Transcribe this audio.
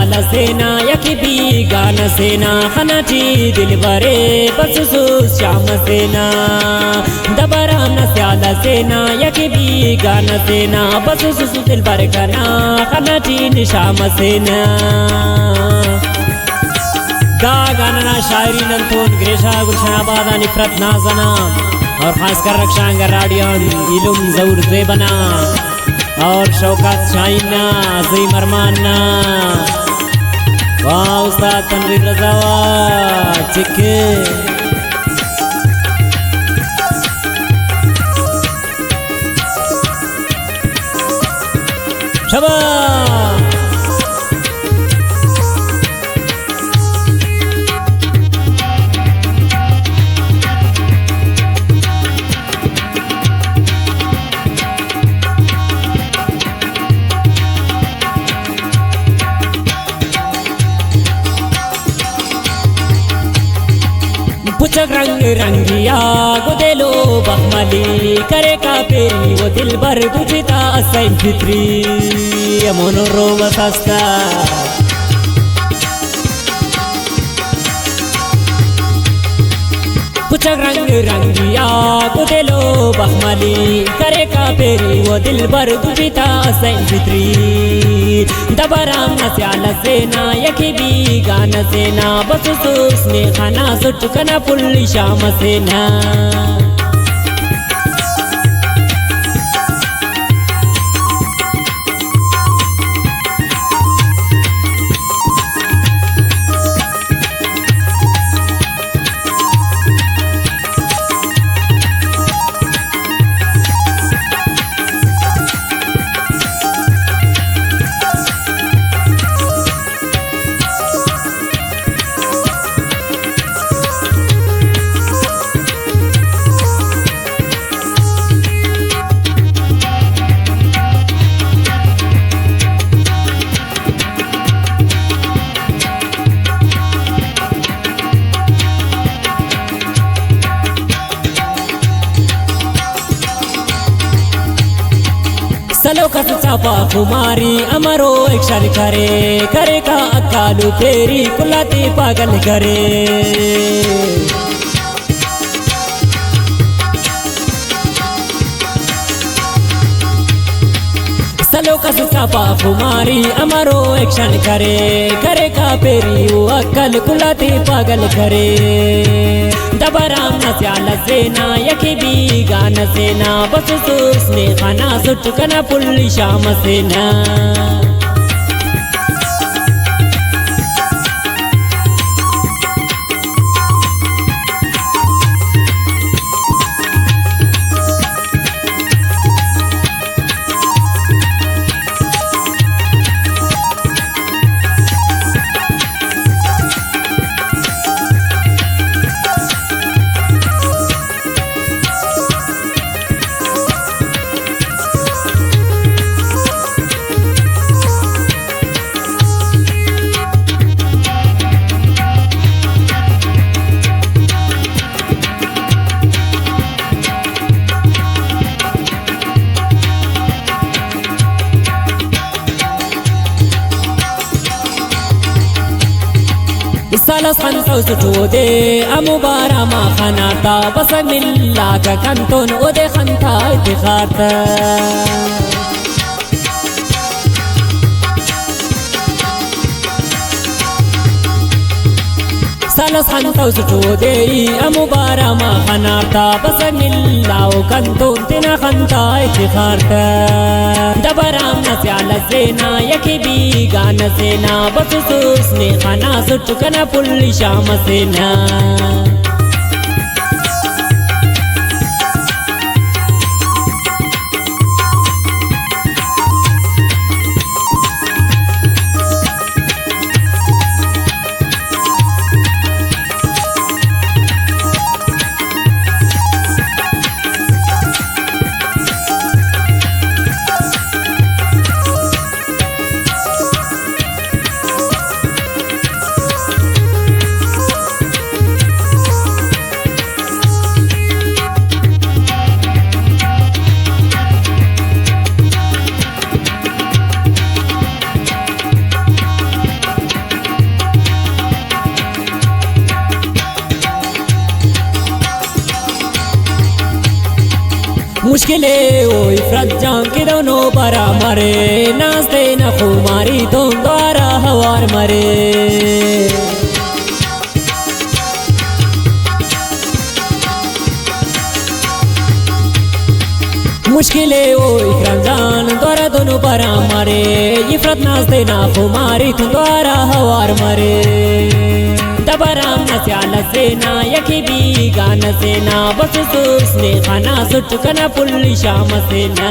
स्याल सेना यकी भी गान सेना खनाची दिल बरे बसुसु श्याम सेना दबराम न स्याल सेना यकी भी गान सेना बसुसु दिल बर कना खनाची श्याम सेना गा गाना शायरी नंतोन ग्रेशा गुलशनाबाद निफरत नाजना और खासकर रक्षांग राडियन इलुम जऊर जेबना और शौकत शाइना अजीम अरमाना वाह उस्ताद तनवीर रज़ावा चिक्के शाबाश पुचक रंग रंगिया गुदेलो बहमली करे का पेरी वो दिल भर बुझता असैन फित्री मोनोरो वसस्ता पुचक रंग रंगिया गुदेलो बहमली करे का पेरी वो दिल भर बुझता असैन फित्री दबराम न स्याल सेना यकी भी गान सेना बसुसुस ने खाना सुटकना पुल्ली श्याम सेना सलो कस चापा कुमारी अमरो एक शर करे का अकालू फेरी कुलाती पागल करे सलो कस चापा कुमारी अमरो एक क्षण करे का फेरी वो अक्कल कुलाती पागल करे दबराम न स्याल सेना यकी भी गान सेना बसुसुस ने खाना सुटकना पुल्ली श्याम सेना salas khanta usutode amubara ma khanata basag milla ka kanton ode khanta itikharta salas khanta usutode amubara ma khanata basag milla ka kanton tina khanta itikharta दबराम न स्याल सेना यकी भी गान सेना बसुसुस ने खाना सुटकना पुल्ली श्याम सेना मुश्किले ओ इफरत जान के दोनों बरा मरे नाचते न खुमारी तुम द्वारा हवार मरे मुश्किले ओ रमजान द्वारा दोनों बरा मरे इफरत नाचते ना खुमारी तुम द्वारा हवार मरे दबराम नस्याल सेना यकी भी गान सेना बस सुसने खाना सुट कना पुल शाम सेना